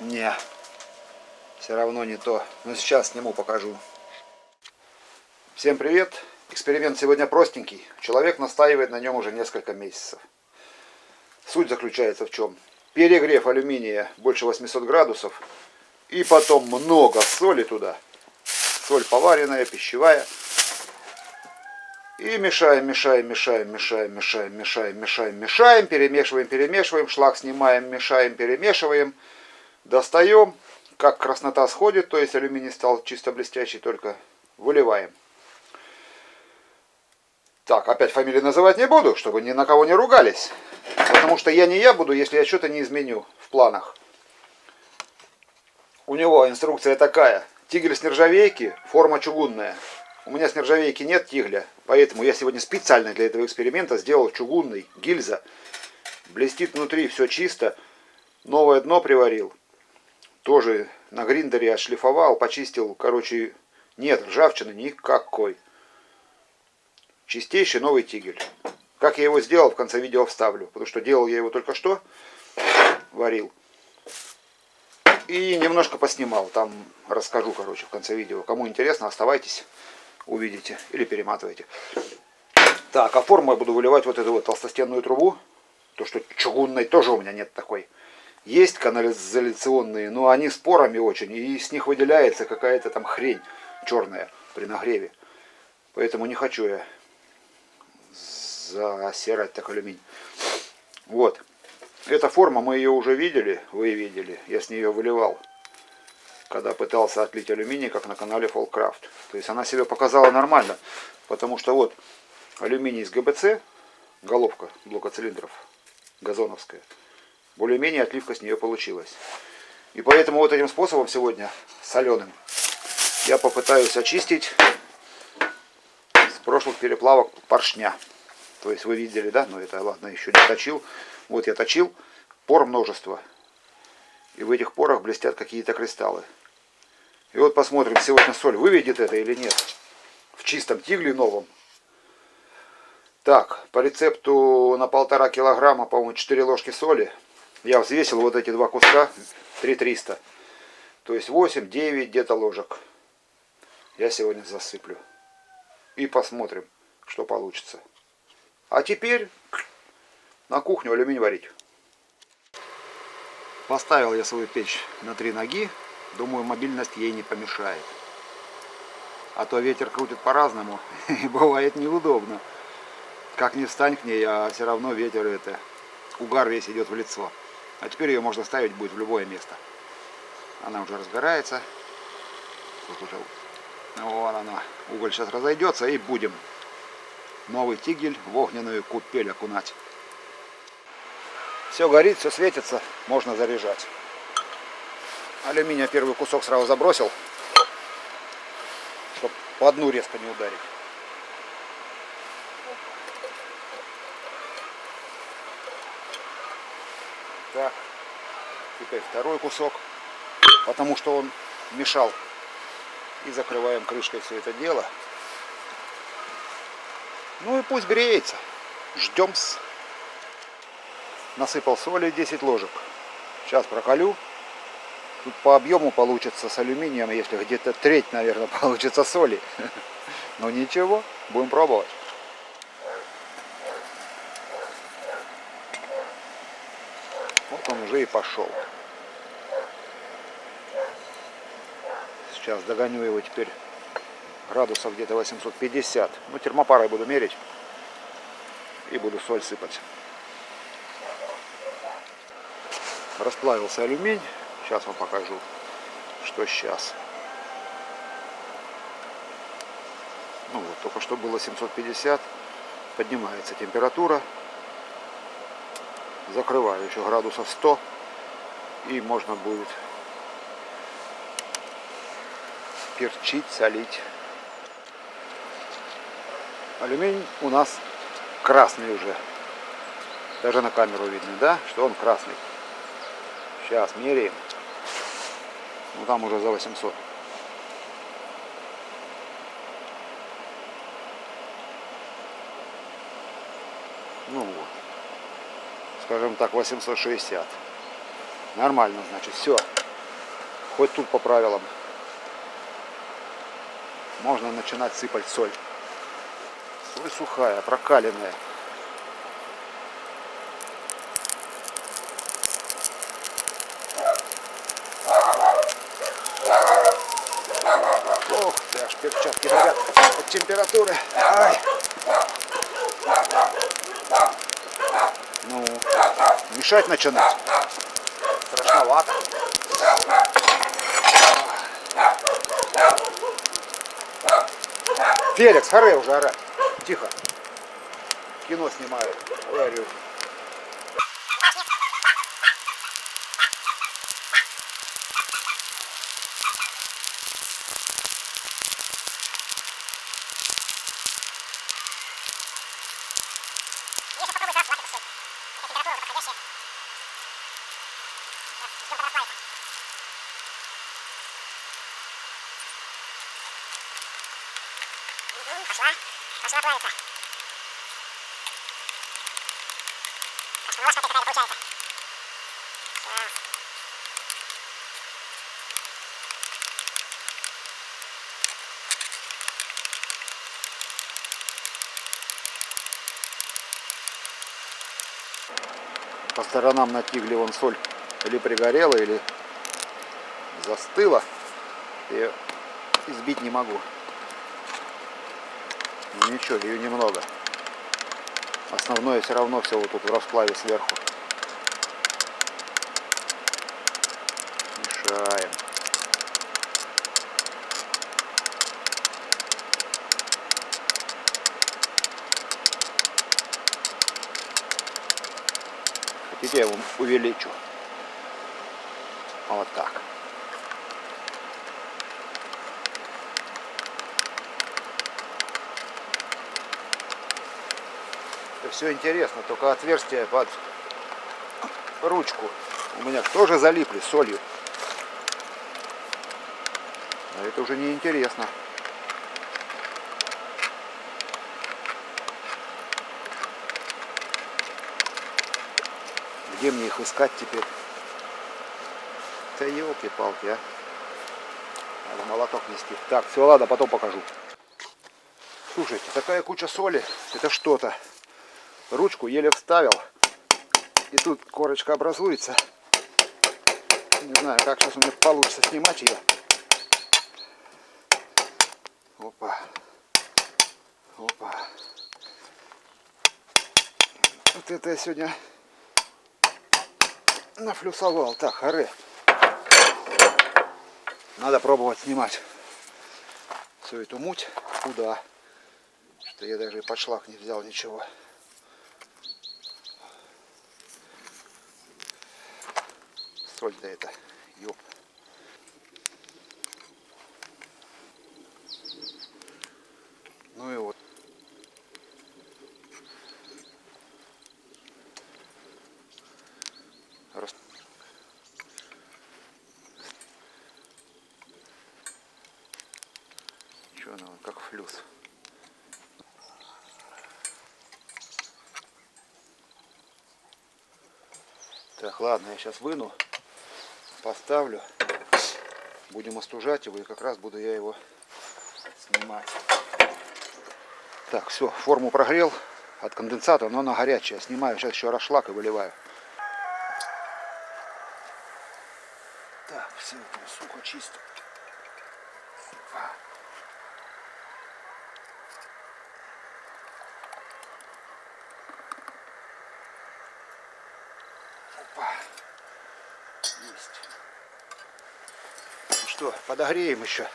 Не, все равно не то. Но сейчас сниму, покажу. Всем привет. Эксперимент сегодня простенький. Человек настаивает на нем уже несколько месяцев. Суть заключается в чем? Перегрев алюминия больше 800 градусов. И потом много соли туда. Соль поваренная, пищевая. И мешаем, мешаем, мешаем, мешаем, мешаем, мешаем, мешаем, мешаем. Перемешиваем, перемешиваем. Шлак снимаем, мешаем, перемешиваем. Достаем. Как краснота сходит, то есть алюминий стал чисто блестящий, только выливаем. Так, опять фамилии называть не буду, чтобы ни на кого не ругались. Потому что я не я буду, если я что-то не изменю в планах. У него инструкция такая. Тигель с нержавейки, форма чугунная. У меня с нержавейки нет тигля, поэтому я сегодня специально для этого эксперимента сделал чугунный, гильза. Блестит внутри, все чисто. Новое дно приварил. Тоже на гриндере отшлифовал, почистил. Короче, нет ржавчины никакой. Чистейший новый тигель. Как я его сделал, в конце видео вставлю. Потому что делал я его только что. Варил. И немножко поснимал. Там расскажу, короче, в конце видео. Кому интересно, оставайтесь. Увидите. Или перематывайте. Так, а форму я буду выливать вот эту вот толстостенную трубу. То, что чугунной тоже у меня нет такой. Есть канализационные, но они с порами очень. И с них выделяется какая-то там хрень черная при нагреве. Поэтому не хочу я засирать так алюминий. Вот. Эта форма, мы ее уже видели, вы видели. Я с нее выливал, когда пытался отлить алюминий, как на канале Folkcraft. То есть она себя показала нормально. Потому что вот алюминий из ГБЦ, головка блока цилиндров, газоновская. Более-менее отливка с нее получилась. И поэтому вот этим способом сегодня, соленым, я попытаюсь очистить с прошлых переплавок поршня. То есть вы видели, да? Но это ладно, еще не точил. Вот я точил, пор множество. И в этих порах блестят какие-то кристаллы. И вот посмотрим, сегодня соль выведет это или нет. В чистом тигле новом. Так, по рецепту на 1,5 килограмма, по-моему, 4 ложки соли. Я взвесил вот эти два куска, 3300. То есть 8-9 где-то ложек. Я сегодня засыплю. И посмотрим, что получится. А теперь на кухню алюминий варить. Поставил я свою печь на 3 ноги. Думаю, мобильность ей не помешает. А то ветер крутит по-разному. И бывает неудобно. Как ни встань к ней, а все равно ветер это. Угар весь идет в лицо. А теперь ее можно ставить будет в любое место. Она уже разгорается. Тут уже... Вот она. Уголь сейчас разойдется и будем новый тигель в огненную купель окунать. Все горит, все светится. Можно заряжать. Алюминия первый кусок сразу забросил. Чтобы по дну резко не ударить. Так, теперь второй кусок, потому что он мешал. И закрываем крышкой все это дело. Ну и пусть греется. Ждем-с. Насыпал соли 10 ложек. Сейчас проколю. Тут по объему получится с алюминием, если где-то треть, наверное, получится соли. Но ничего, будем пробовать. Вот он уже и пошел. Сейчас догоню его теперь градусов где-то 850. Ну, термопарой буду мерить. И буду соль сыпать. Расплавился алюминий. Сейчас вам покажу, что сейчас. Ну вот, только что было 750. Поднимается температура. Закрываю еще градусов 100. И можно будет перчить, солить. Алюминий у нас красный уже. Даже на камеру видно, да, что он красный. Сейчас меряем. Ну там уже за 800. Ну вот. Скажем так, 860. Нормально, значит, все. Хоть тут по правилам. Можно начинать сыпать соль. Соль сухая, прокаленная. Ох ты, аж перчатки горят от температуры. Ай. Ну, мешать начинать. Страшновато. Феликс, харе уже орать. Тихо. Кино снимаю. Говорю. Пошла плавиться. Ложка какая-то получается. По сторонам на тигле вон соль или пригорела, или застыла. Я избить не могу. Ну ничего, ее немного. Основное все равно все вот тут в расплаве сверху. Мешаем. Хотите, я его увеличу. Вот так. Это все интересно, только отверстия под ручку у меня тоже залипли солью. А это уже не интересно. Где мне их искать теперь? Да елки-палки, а. Надо молоток нести. Так, все, ладно, потом покажу. Слушайте, такая куча соли, это что-то. Ручку еле вставил. И тут корочка образуется. Не знаю, как сейчас у меня получится снимать ее. Опа. Опа. Вот это я сегодня нафлюсовал. Так, харе. Надо пробовать снимать всю эту муть. Куда? Что я даже и под шлак не взял ничего. Соль-то это, ёп. Ну и вот. Чё она, как флюс. Так, ладно, я сейчас выну, поставлю, будем остужать его, и как раз буду я его снимать. Так, все, форму прогрел от конденсата, но она горячая. Снимаю сейчас еще расшлак и выливаю. Так, все это сухо, чисто. Опа. Опа. Есть. Ну что, подогреем еще.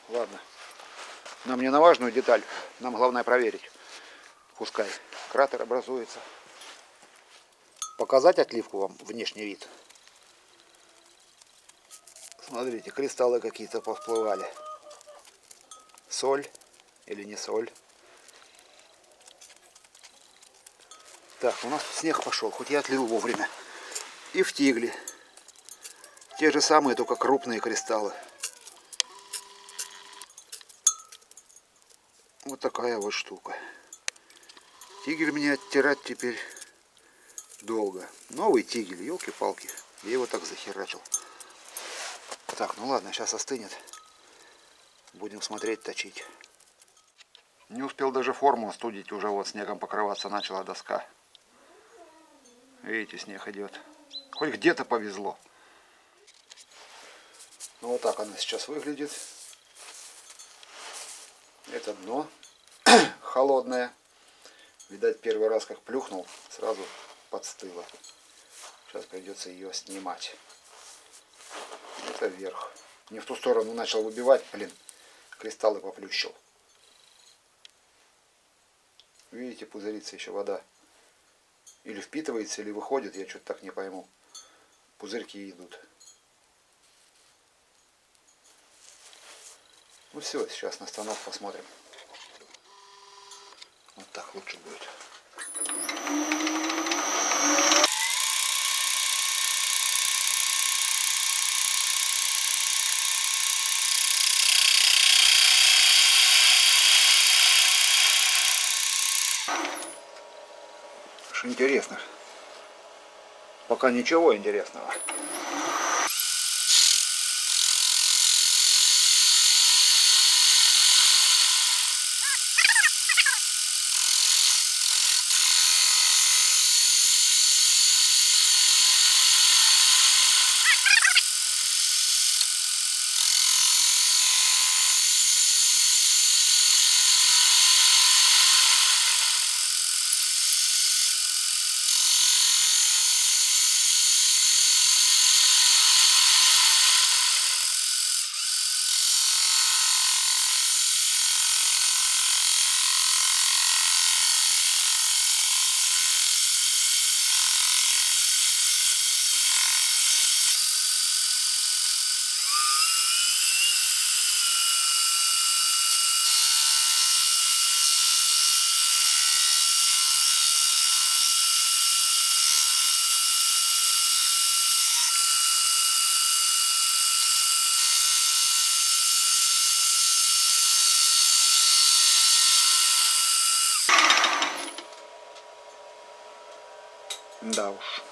Ладно. Нам не на важную деталь. Нам главное проверить. Пускай кратер образуется. Показать отливку вам, внешний вид. Смотрите, кристаллы какие-то повплывали. Соль или не соль. Так, у нас тут снег пошел, хоть я отлил вовремя. И в тигле. Те же самые, только крупные кристаллы. Вот такая вот штука. Тигель мне оттирать теперь долго. Новый тигель, елки-палки. Я его так захерачил. Так, ну ладно, сейчас остынет. Будем смотреть, точить. Не успел даже форму остудить, уже вот снегом покрываться начала доска. Видите, снег идет. Хоть где-то повезло. Ну вот так она сейчас выглядит. Это дно холодное. Видать, первый раз как плюхнул, сразу подстыло. Сейчас придется ее снимать. Это вверх. Не в ту сторону начал выбивать, блин. Кристаллы поплющил. Видите, пузырится еще вода. Или впитывается, или выходит, я что-то так не пойму. Пузырьки идут. Ну все, сейчас на станок посмотрим. Вот так лучше будет. Интересно. Пока ничего интересного. Да уж.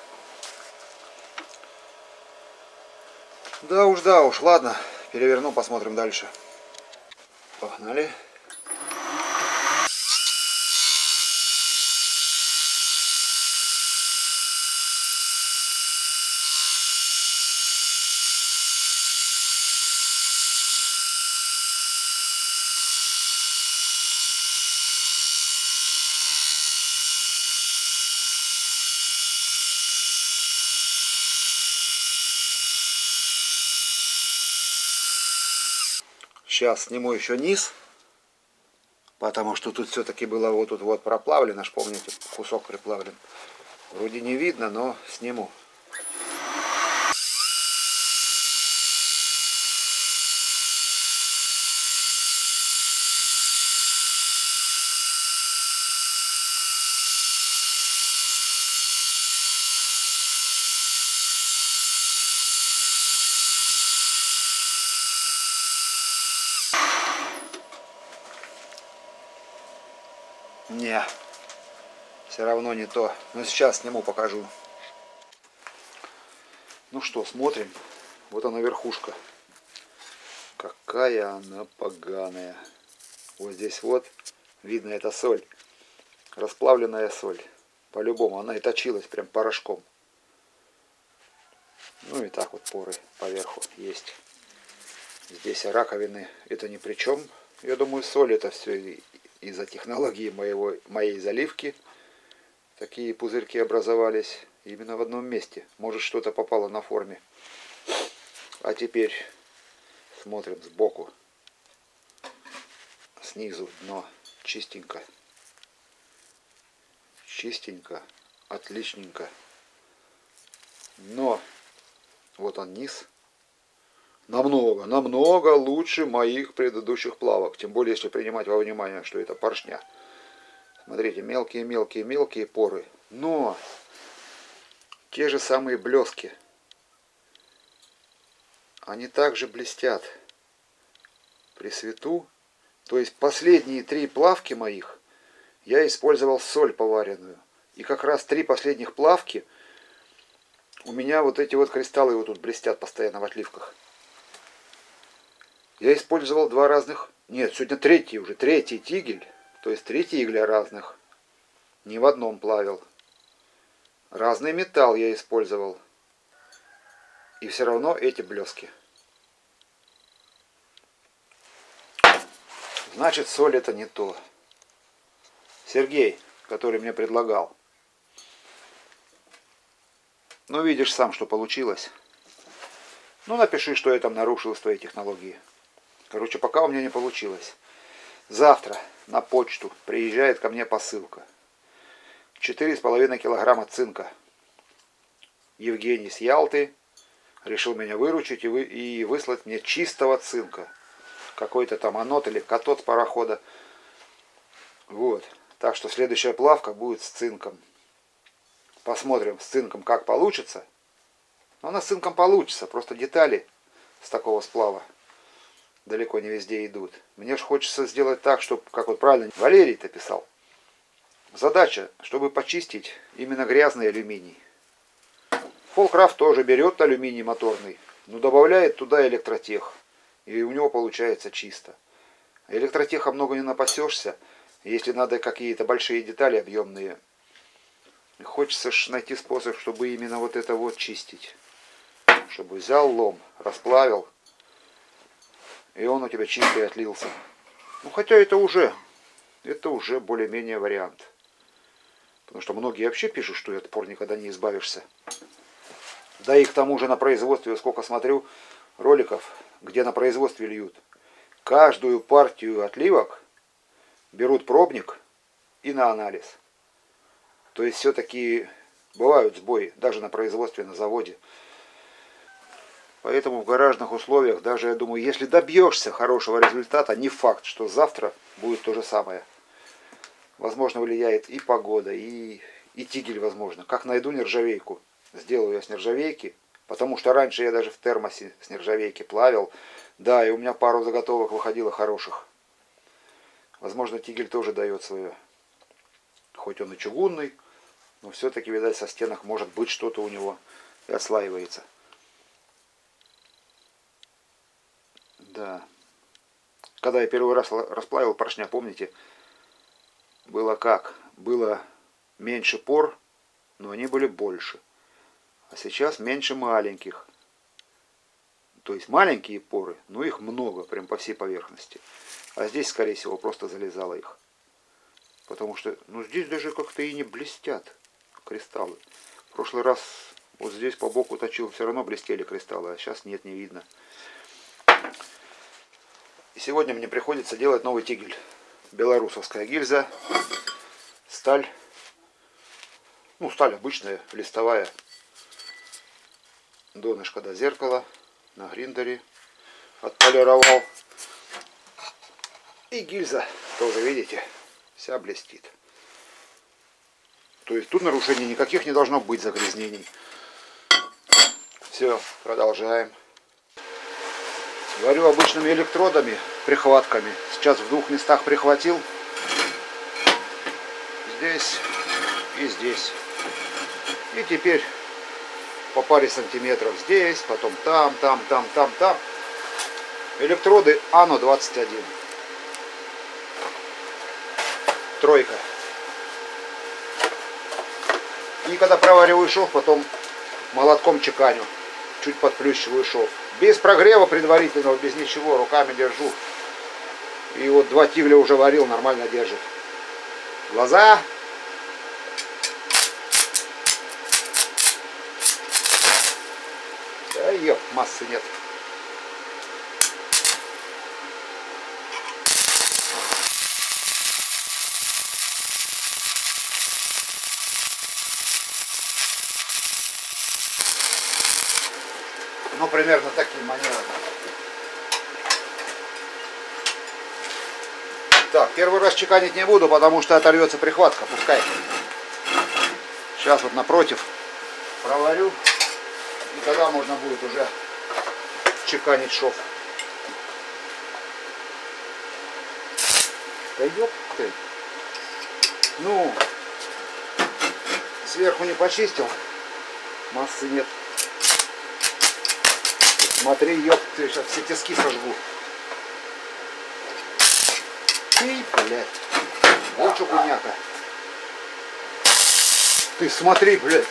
Да уж, ладно. Переверну, посмотрим дальше. Погнали. Сейчас сниму еще низ, потому что тут все-таки было вот тут вот проплавлено, аж помните, кусок приплавлен. Вроде не видно, но сниму. Не, все равно не то. Но сейчас сниму, покажу. Ну что, смотрим. Вот она верхушка. Какая она поганая. Вот здесь вот видно, это соль. Расплавленная соль. По-любому, она и точилась прям порошком. Ну и так вот поры поверху есть. Здесь раковины, это ни при чем. Я думаю, соль это все из-за технологии моей заливки. Такие пузырьки образовались именно в одном месте. Может, что-то попало на форме. А теперь смотрим сбоку. Снизу дно чистенько. Чистенько. Отличненько. Но вот он низ. Намного лучше моих предыдущих плавок. Тем более, если принимать во внимание, что это поршня. Смотрите, мелкие поры. Но те же самые блески, они также блестят при свету. То есть последние 3 плавки моих я использовал соль поваренную. И как раз 3 последних плавки у меня вот эти вот кристаллы вот тут блестят постоянно в отливках. Я использовал 2 разных... Нет, сегодня третий тигель. То есть 3 тигля разных. Не в одном плавил. Разный металл я использовал. И все равно эти блески. Значит, соль это не то. Сергей, который мне предлагал. Ну, видишь сам, что получилось. Ну, напиши, что я там нарушил из твоей технологии. Короче, пока у меня не получилось. Завтра на почту приезжает ко мне посылка. 4,5 килограмма цинка. Евгений с Ялты решил меня выручить и выслать мне чистого цинка. Какой-то там анод или катод с парохода. Вот. Так что следующая плавка будет с цинком. Посмотрим с цинком, как получится. Но она с цинком получится. Просто детали с такого сплава далеко не везде идут. Мне же хочется сделать так, чтобы, как вот правильно Валерий-то писал. Задача, чтобы почистить именно грязный алюминий. Фолкрафт тоже берет алюминий моторный, но добавляет туда электротех. И у него получается чисто. Электротеха много не напасешься, если надо какие-то большие детали объемные. Хочется найти способ, чтобы именно вот это вот чистить. Чтобы взял лом, расплавил, и он у тебя чистый отлился. Ну хотя это уже более-менее вариант. Потому что многие вообще пишут, что от пор никогда не избавишься. Да и к тому же на производстве, сколько смотрю роликов, где на производстве льют. Каждую партию отливок берут пробник и на анализ. То есть все-таки бывают сбои даже на производстве, на заводе. Поэтому в гаражных условиях, даже я думаю, если добьешься хорошего результата, не факт, что завтра будет то же самое. Возможно, влияет и погода, и тигель, возможно. Как найду нержавейку, сделаю я с нержавейки. Потому что раньше я даже в термосе с нержавейки плавил. Да, и у меня пару заготовок выходило хороших. Возможно, тигель тоже дает свое. Хоть он и чугунный, но все-таки, видать, со стенок может быть что-то у него и отслаивается. Да. Когда я первый раз расплавил поршня, помните, было как? Было меньше пор, но они были больше. А сейчас меньше маленьких. То есть маленькие поры, но их много, прям по всей поверхности. А здесь, скорее всего, просто залезало их. Потому что, ну здесь даже как-то и не блестят кристаллы. В прошлый раз вот здесь по боку точил, все равно блестели кристаллы, а сейчас нет, не видно. И сегодня мне приходится делать новый тигель. Белорусовская гильза, сталь. Ну, сталь обычная, листовая. Донышко до зеркала на гриндере отполировал. И гильза тоже, видите, вся блестит. То есть тут нарушений никаких не должно быть, загрязнений. Все, продолжаем. Варю обычными электродами, прихватками. Сейчас в 2 местах прихватил. Здесь и здесь. И теперь по паре сантиметров здесь, потом там. Электроды АНО 21. Тройка. И когда провариваю шов, потом молотком чеканю. Чуть подплющиваю шов. Без прогрева предварительного, без ничего, руками держу. И вот 2 тигля уже варил, нормально держит. Глаза. Да ёп, массы нет. Ну, примерно такие манеры. Так, первый раз чеканить не буду, потому что оторвется прихватка, пускай. Сейчас вот напротив проварю. И тогда можно будет уже чеканить шов. Пойдет ты. Ну, сверху не почистил. Массы нет. Смотри, ёп, ты сейчас все тиски сожгу. Ты, блядь. Вот что гуняка. Ты смотри, блядь.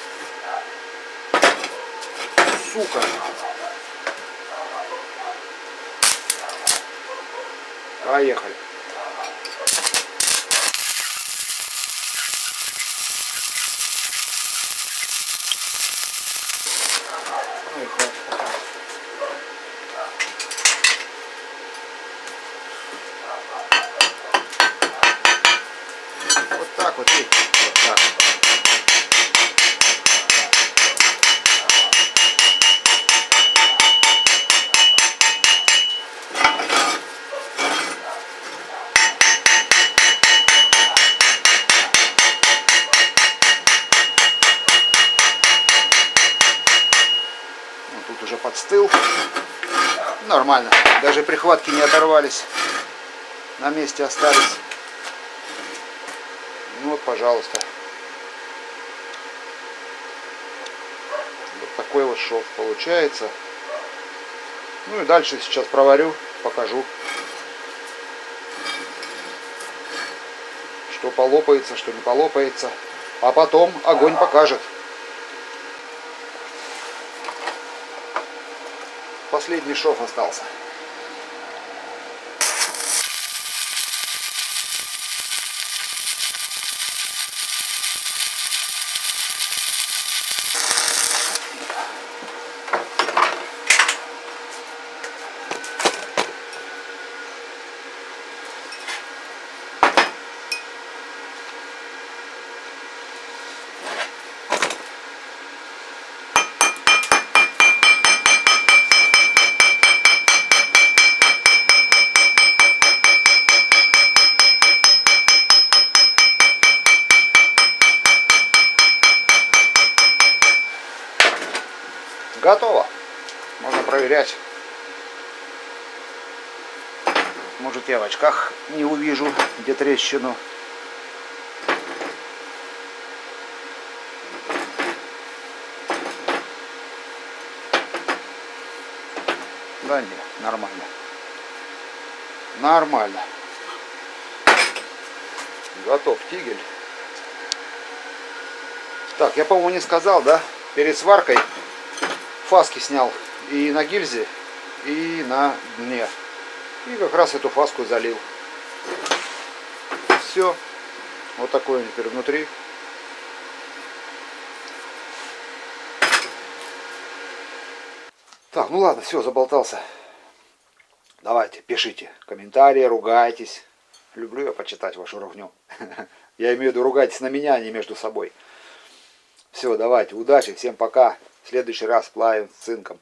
Сука. Поехали. Ну и хватит пока. Вот так вот и вот так. Тут уже подстыл. Нормально. Даже прихватки не оторвались. На месте остались. Ну вот, пожалуйста. Вот такой вот шов получается. Ну и дальше сейчас проварю, покажу. Что полопается, что не полопается. А потом огонь покажет. Последний шов остался. Готово. Можно проверять. Может, я в очках не увижу, где трещину. Да нет, нормально. Нормально. Готов тигель. Так, я, по-моему, не сказал, да? Перед сваркой фаски снял и на гильзе, и на дне. И как раз эту фаску залил. Все. Вот такой он теперь внутри. Так, ну ладно, все, заболтался. Давайте, пишите комментарии, ругайтесь. Люблю я почитать вашу ругню. Я имею в виду, ругайтесь на меня, а не между собой. Все, давайте, удачи, всем пока. В следующий раз плавим с цинком.